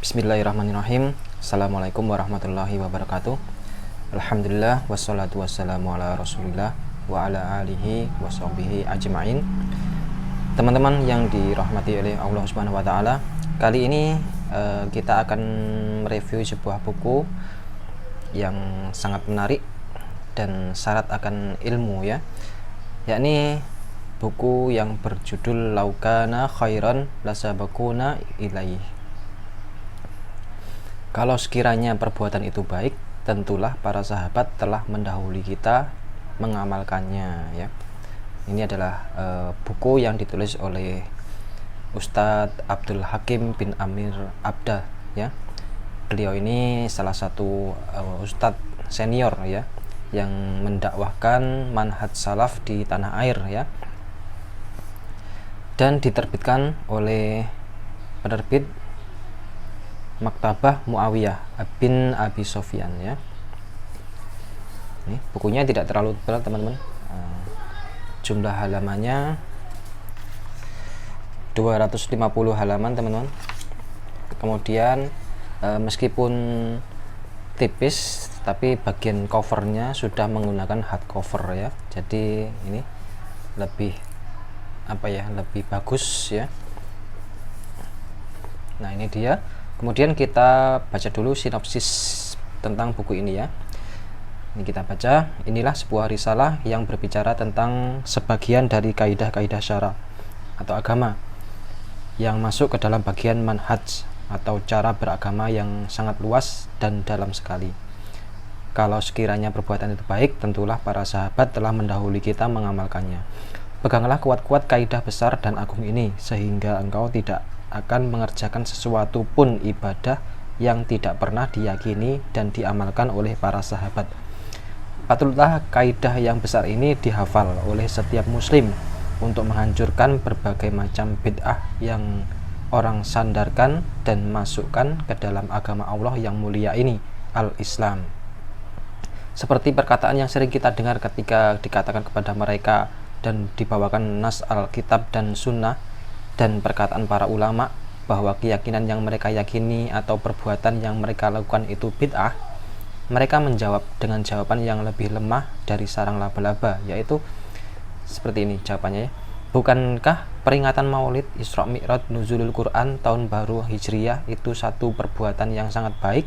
Bismillahirrahmanirrahim. Assalamualaikum warahmatullahi wabarakatuh. Alhamdulillah wassalatu wassalamu ala rasulillah wa ala alihi wa sahbihi ajma'in. Teman-teman yang dirahmati oleh Allah Subhanahu wa taala, kali ini kita akan mereview sebuah buku yang sangat menarik dan syarat akan ilmu, ya, yakni buku yang berjudul Laukana khairan lasabakuna ilaih. Kalau sekiranya perbuatan itu baik, tentulah para sahabat telah mendahului kita mengamalkannya, ya. Ini adalah buku yang ditulis oleh Ustadz Abdul Hakim bin Amir Abda, ya. Beliau ini salah satu ustadz senior, ya, yang mendakwahkan manhaj salaf di tanah air, ya. Dan diterbitkan oleh penerbit Maktabah Muawiyah bin Abi Sofyan, ya. Ini bukunya tidak terlalu tebal, teman-teman. Jumlah halamannya 250 halaman, teman-teman. Kemudian meskipun tipis, tapi bagian covernya sudah menggunakan hardcover, ya. Jadi ini lebih lebih bagus, ya. Nah, ini dia. Kemudian kita baca dulu sinopsis tentang buku ini, ya. Ini kita baca. Inilah sebuah risalah yang berbicara tentang sebagian dari kaidah-kaidah syara atau agama yang masuk ke dalam bagian manhaj atau cara beragama yang sangat luas dan dalam sekali. Kalau sekiranya perbuatan itu baik, tentulah para sahabat telah mendahului kita mengamalkannya. Peganglah kuat-kuat kaidah besar dan agung ini, sehingga engkau tidak akan mengerjakan sesuatu pun ibadah yang tidak pernah diyakini dan diamalkan oleh para sahabat. Patutlah kaidah yang besar ini dihafal oleh setiap muslim untuk menghancurkan berbagai macam bid'ah yang orang sandarkan dan masukkan ke dalam agama Allah yang mulia ini, al-Islam. Seperti perkataan yang sering kita dengar ketika dikatakan kepada mereka dan dibawakan nas Alkitab dan Sunnah dan perkataan para ulama bahwa keyakinan yang mereka yakini atau perbuatan yang mereka lakukan itu bid'ah, mereka menjawab dengan jawaban yang lebih lemah dari sarang laba-laba, yaitu seperti ini jawabannya, ya. Bukankah peringatan Maulid, Isra Mi'raj, Nuzulul Quran, tahun baru Hijriyah itu satu perbuatan yang sangat baik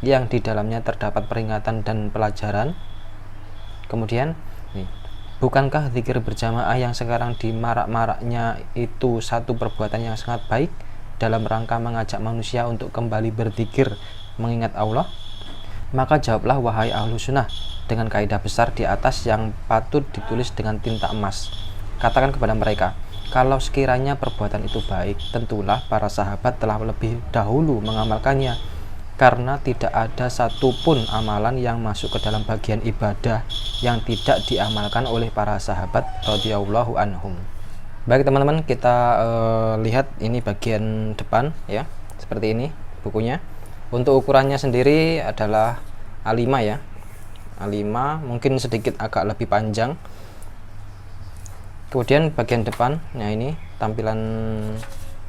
yang di dalamnya terdapat peringatan dan pelajaran? Kemudian nih, bukankah zikir berjamaah yang sekarang dimarak-maraknya itu satu perbuatan yang sangat baik dalam rangka mengajak manusia untuk kembali berzikir mengingat Allah? Maka jawablah wahai ahlu sunnah dengan kaidah besar di atas yang patut ditulis dengan tinta emas. Katakan kepada mereka, kalau sekiranya perbuatan itu baik, tentulah para sahabat telah lebih dahulu mengamalkannya, karena tidak ada satupun amalan yang masuk ke dalam bagian ibadah yang tidak diamalkan oleh para sahabat radhiyallahu anhum. Baik, teman-teman, kita lihat ini bagian depan, ya, seperti ini bukunya. Untuk ukurannya sendiri adalah A5, ya. A5 mungkin sedikit agak lebih panjang. Kemudian bagian depan, nah ini tampilan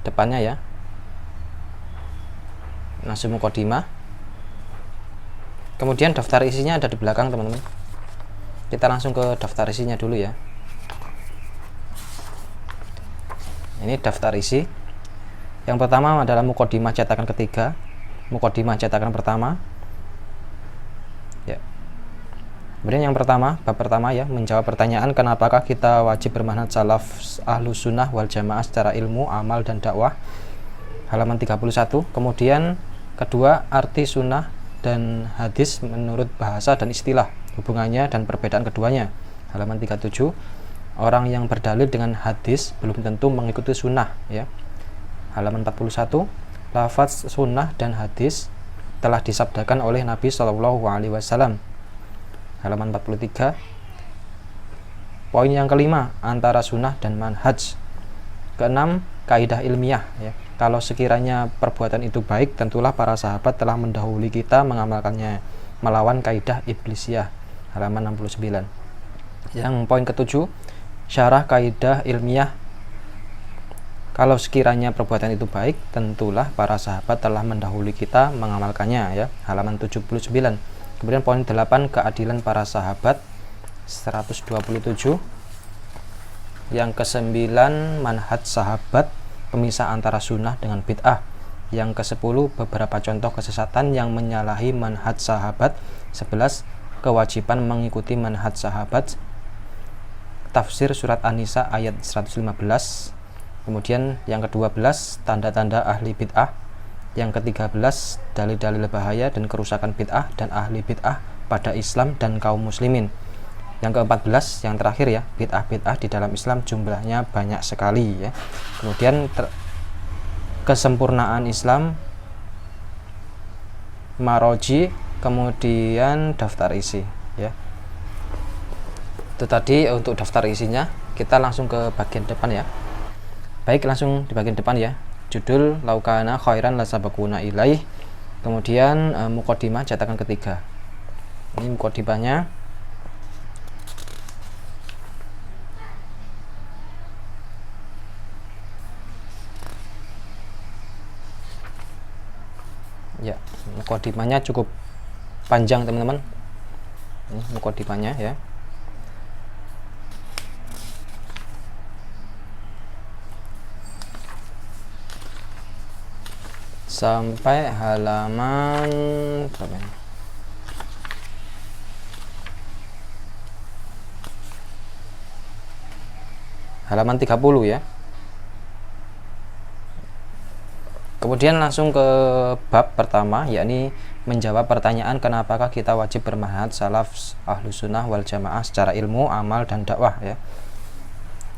depannya, ya. Nazmu Muqaddimah. Kemudian daftar isinya ada di belakang, teman-teman. Kita langsung ke daftar isinya dulu, ya. Ini daftar isi. Yang pertama adalah Muqaddimah cetakan ketiga, Muqaddimah cetakan pertama, ya. Kemudian yang pertama, bab pertama, ya, menjawab pertanyaan kenapakah kita wajib bermanhaj salaf ahlu sunnah wal jamaah secara ilmu, amal, dan dakwah, halaman 31. Kemudian kedua, arti sunnah dan hadis menurut bahasa dan istilah, hubungannya dan perbedaan keduanya, halaman 37. Orang yang berdalil dengan hadis belum tentu mengikuti sunnah, ya, halaman 41. Lafaz sunnah dan hadis telah disabdakan oleh Nabi SAW, halaman 43. Poin yang kelima, antara sunnah dan manhaj. Keenam, kaidah ilmiah, ya. Kalau sekiranya perbuatan itu baik, tentulah para sahabat telah mendahului kita mengamalkannya, melawan kaidah iblisiyah, halaman 69. Yang poin ketujuh, syarah kaidah ilmiah Kalau sekiranya perbuatan itu baik, tentulah para sahabat telah mendahului kita mengamalkannya, ya. Halaman 79. Kemudian poin 8, keadilan para sahabat, 127. Yang ke-9, manhaj sahabat, pemisah antara sunnah dengan bid'ah. Yang ke-10, beberapa contoh kesesatan yang menyalahi manhaj sahabat. 11, kewajiban mengikuti manhaj sahabat. Tafsir surat An-Nisa ayat 115. Kemudian yang ke-12, tanda-tanda ahli bid'ah. Yang ke-13, dalil-dalil bahaya dan kerusakan bid'ah dan ahli bid'ah pada Islam dan kaum muslimin. Yang ke-14, yang terakhir ya, bid'ah-bid'ah di dalam Islam jumlahnya banyak sekali, ya. Kemudian kesempurnaan Islam, maroji, kemudian daftar isi, ya. Itu tadi untuk daftar isinya. Kita langsung ke bagian depan, ya. Baik, langsung di bagian depan, ya. Judul laukana khairan lasabaquna ilaih. Kemudian muqaddimah cetakan ketiga. Ini muqaddimahnya. Ya, muqaddimahnya cukup panjang, teman-teman. Ini muqaddimahnya, ya. Sampai halaman berapa ini? Halaman 30, ya. Kemudian langsung ke bab pertama, yakni menjawab pertanyaan kenapakah kita wajib bermanhaj salaf ahlu sunnah wal jamaah secara ilmu, amal, dan dakwah, ya.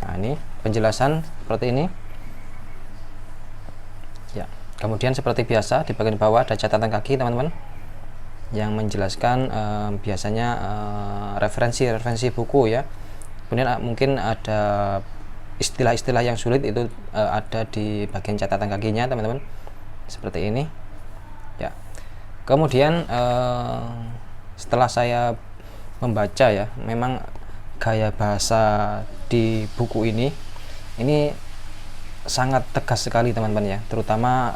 Nah, ini penjelasan seperti ini, ya. Kemudian seperti biasa di bagian bawah ada catatan kaki, teman-teman, yang menjelaskan biasanya referensi buku, ya. Kemudian mungkin ada istilah-istilah yang sulit, itu ada di bagian catatan kakinya, teman-teman, seperti ini, ya. Kemudian setelah saya membaca, ya, memang gaya bahasa di buku ini sangat tegas sekali, teman-teman, ya, terutama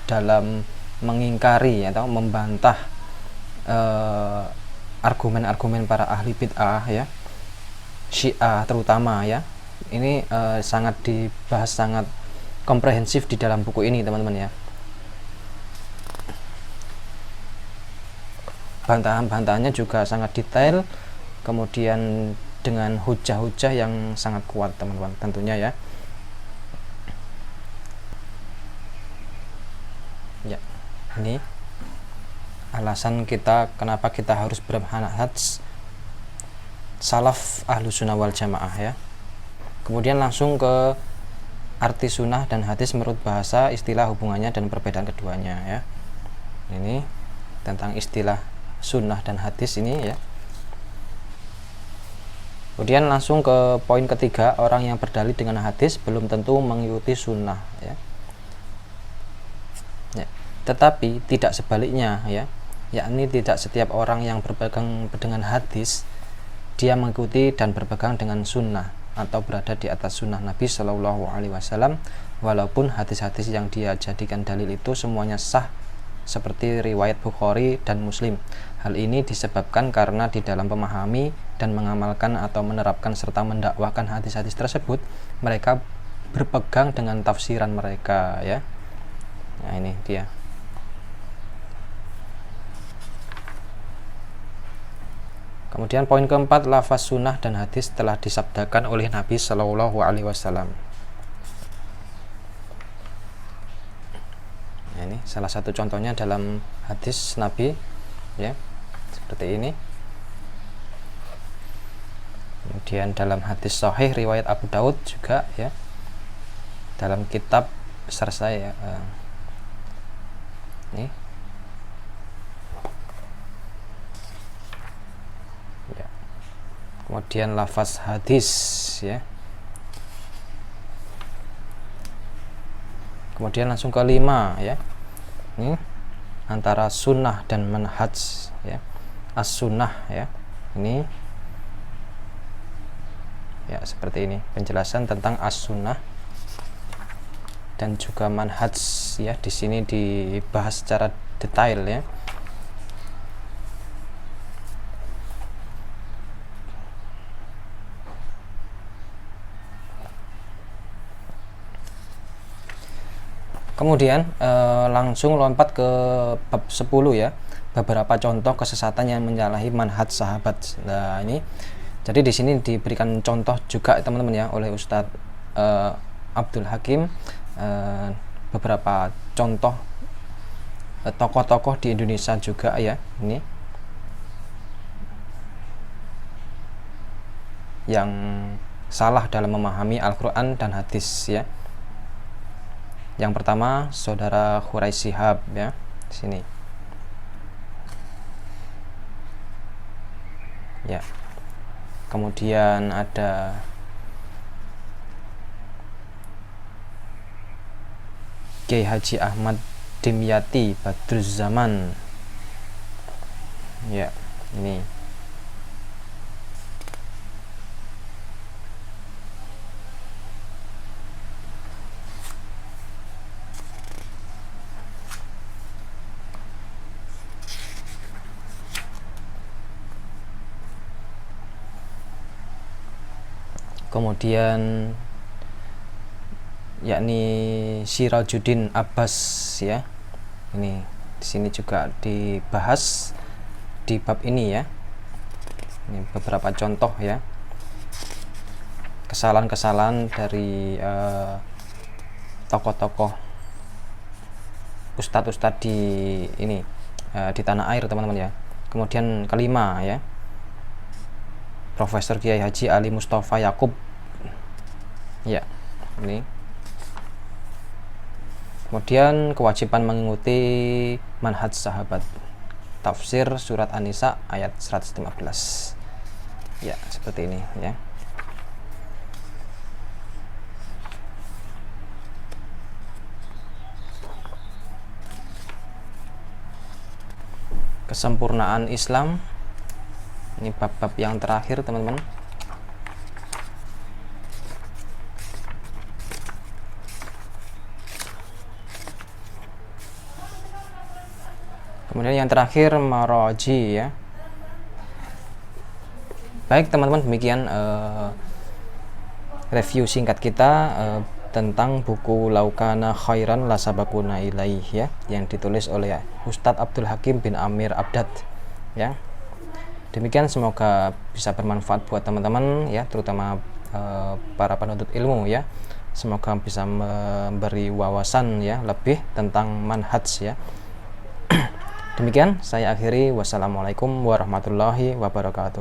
dalam mengingkari atau membantah argumen-argumen para ahli bid'ah, ya, Syiah terutama, ya. Ini sangat dibahas, sangat komprehensif di dalam buku ini, teman-teman, ya. Bantahan-bantahannya juga sangat detail, kemudian dengan hujah-hujah yang sangat kuat, teman-teman, tentunya, ya. Ya, ini alasan kita kenapa kita harus bermanhaj salaf ahlu sunnah wal jamaah, ya. Kemudian langsung ke arti sunnah dan hadis menurut bahasa, istilah, hubungannya, dan perbedaan keduanya, ya. Ini tentang istilah sunnah dan hadis ini, ya. Kemudian langsung ke poin ketiga, orang yang berdalil dengan hadis belum tentu mengikuti sunnah, ya. Tetapi tidak sebaliknya, ya, yakni tidak setiap orang yang berpegang dengan hadis dia mengikuti dan berpegang dengan sunnah atau berada di atas sunnah Nabi Shallallahu Alaihi Wasallam, walaupun hadis-hadis yang dia jadikan dalil itu semuanya sah seperti riwayat Bukhari dan Muslim. Hal ini disebabkan karena di dalam memahami dan mengamalkan atau menerapkan serta mendakwakan hadis-hadis tersebut, mereka berpegang dengan tafsiran mereka, ya. Nah, ini dia. Kemudian poin keempat, lafaz sunnah dan hadis telah disabdakan oleh Nabi Shallallahu Alaihi Wasallam. Nah, ini salah satu contohnya dalam hadis Nabi, ya, seperti ini. Kemudian dalam hadis sahih riwayat Abu Daud juga, ya, dalam kitab besar saya, ini. Kemudian lafaz hadis, ya. Kemudian langsung ke 5, ya. Ini antara sunnah dan manhaj, ya. As-sunnah, ya. Ini, ya, seperti ini penjelasan tentang as-sunnah. dan juga manhaj ya. Di sini dibahas secara detail ya. Kemudian langsung lompat ke bab 10 ya, beberapa contoh kesesatan yang menyalahi manhaj sahabat. Nah, ini jadi di sini diberikan contoh juga teman-teman ya oleh Ustadz Abdul Hakim, beberapa contoh tokoh-tokoh di Indonesia juga ya, ini yang salah dalam memahami Al-Quran dan hadis ya. Yang pertama saudara Quraish Shihab ya, di sini ya. Kemudian ada Kiai Haji Ahmad Dimyati Badruz Zaman ya, ini. Kemudian yakni Sirajuddin Abbas ya, ini di sini juga dibahas di bab ini ya. Ini beberapa contoh ya kesalahan-kesalahan dari tokoh-tokoh ustadz-ustadz di ini di tanah air teman-teman ya. Kemudian kelima ya, Profesor Kiai Haji Ali Mustafa Yakub ya, ini. Kemudian kewajiban mengikuti manhaj sahabat, tafsir surat An-Nisa ayat 115 ya, seperti ini ya. Kesempurnaan Islam, ini bab-bab yang terakhir teman-teman. Kemudian yang terakhir Maraji ya. Baik teman-teman, demikian review singkat kita tentang buku Laukana Khairan Lasabakuna Ilaih ya, yang ditulis oleh Ustadz Abdul Hakim bin Amir Abdad ya. Demikian, semoga bisa bermanfaat buat teman-teman ya, terutama para penuntut ilmu ya. Semoga bisa memberi wawasan ya lebih tentang manhaj ya. Demikian saya akhiri, wassalamualaikum warahmatullahi wabarakatuh.